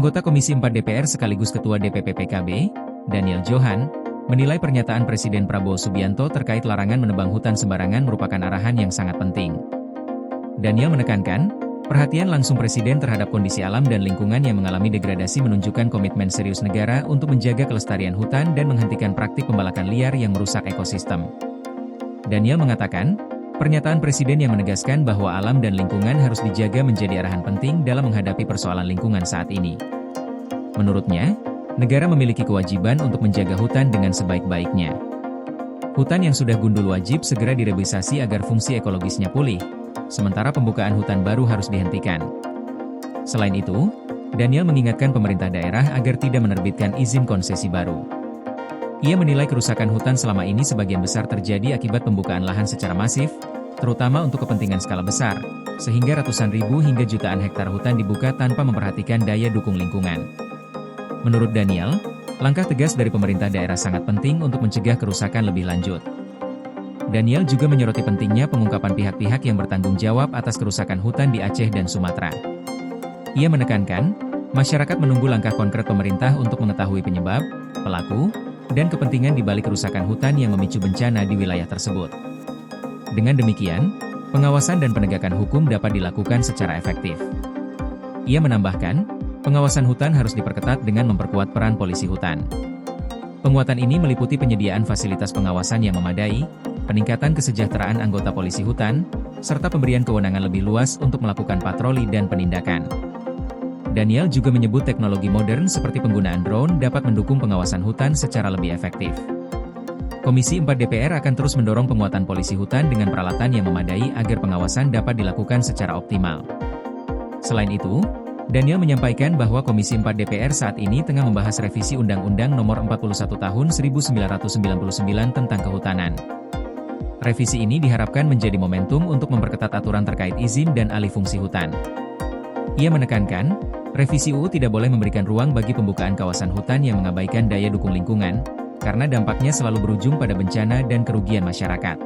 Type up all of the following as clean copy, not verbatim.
Anggota Komisi 4 DPR sekaligus Ketua DPP PKB, Daniel Johan, menilai pernyataan Presiden Prabowo Subianto terkait larangan menebang hutan sembarangan merupakan arahan yang sangat penting. Daniel menekankan, perhatian langsung Presiden terhadap kondisi alam dan lingkungan yang mengalami degradasi menunjukkan komitmen serius negara untuk menjaga kelestarian hutan dan menghentikan praktik pembalakan liar yang merusak ekosistem. Daniel mengatakan, pernyataan Presiden yang menegaskan bahwa alam dan lingkungan harus dijaga menjadi arahan penting dalam menghadapi persoalan lingkungan saat ini. Menurutnya, negara memiliki kewajiban untuk menjaga hutan dengan sebaik-baiknya. Hutan yang sudah gundul wajib segera direvitalisasi agar fungsi ekologisnya pulih, sementara pembukaan hutan baru harus dihentikan. Selain itu, Daniel mengingatkan pemerintah daerah agar tidak menerbitkan izin konsesi baru. Ia menilai kerusakan hutan selama ini sebagian besar terjadi akibat pembukaan lahan secara masif, terutama untuk kepentingan skala besar, sehingga ratusan ribu hingga jutaan hektar hutan dibuka tanpa memperhatikan daya dukung lingkungan. Menurut Daniel, langkah tegas dari pemerintah daerah sangat penting untuk mencegah kerusakan lebih lanjut. Daniel juga menyoroti pentingnya pengungkapan pihak-pihak yang bertanggung jawab atas kerusakan hutan di Aceh dan Sumatera. Ia menekankan, masyarakat menunggu langkah konkret pemerintah untuk mengetahui penyebab, pelaku, dan kepentingan di balik kerusakan hutan yang memicu bencana di wilayah tersebut. Dengan demikian, pengawasan dan penegakan hukum dapat dilakukan secara efektif. Ia menambahkan, pengawasan hutan harus diperketat dengan memperkuat peran polisi hutan. Penguatan ini meliputi penyediaan fasilitas pengawasan yang memadai, peningkatan kesejahteraan anggota polisi hutan, serta pemberian kewenangan lebih luas untuk melakukan patroli dan penindakan. Daniel juga menyebut teknologi modern seperti penggunaan drone dapat mendukung pengawasan hutan secara lebih efektif. Komisi 4 DPR akan terus mendorong penguatan polisi hutan dengan peralatan yang memadai agar pengawasan dapat dilakukan secara optimal. Selain itu, Daniel menyampaikan bahwa Komisi 4 DPR saat ini tengah membahas revisi Undang-Undang Nomor 41 Tahun 1999 tentang Kehutanan. Revisi ini diharapkan menjadi momentum untuk memperketat aturan terkait izin dan alih fungsi hutan. Ia menekankan, revisi UU tidak boleh memberikan ruang bagi pembukaan kawasan hutan yang mengabaikan daya dukung lingkungan, karena dampaknya selalu berujung pada bencana dan kerugian masyarakat.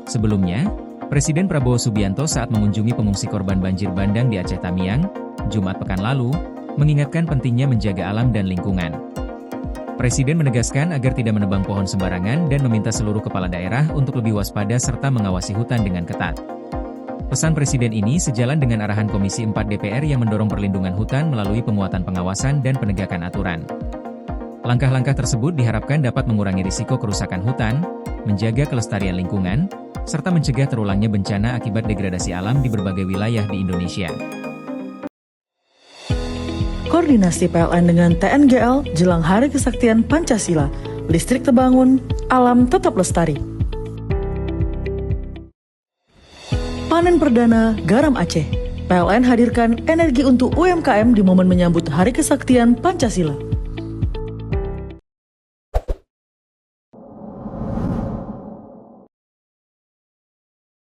Sebelumnya, Presiden Prabowo Subianto saat mengunjungi pengungsi korban banjir bandang di Aceh Tamiang, Jumat pekan lalu, mengingatkan pentingnya menjaga alam dan lingkungan. Presiden menegaskan agar tidak menebang pohon sembarangan dan meminta seluruh kepala daerah untuk lebih waspada serta mengawasi hutan dengan ketat. Pesan Presiden ini sejalan dengan arahan Komisi 4 DPR yang mendorong perlindungan hutan melalui penguatan pengawasan dan penegakan aturan. Langkah-langkah tersebut diharapkan dapat mengurangi risiko kerusakan hutan, menjaga kelestarian lingkungan, serta mencegah terulangnya bencana akibat degradasi alam di berbagai wilayah di Indonesia. Koordinasi PLN dengan TNGL jelang Hari Kesaktian Pancasila, listrik terbangun, alam tetap lestari. Panen perdana garam Aceh. PLN hadirkan energi untuk UMKM di momen menyambut Hari Kesaktian Pancasila.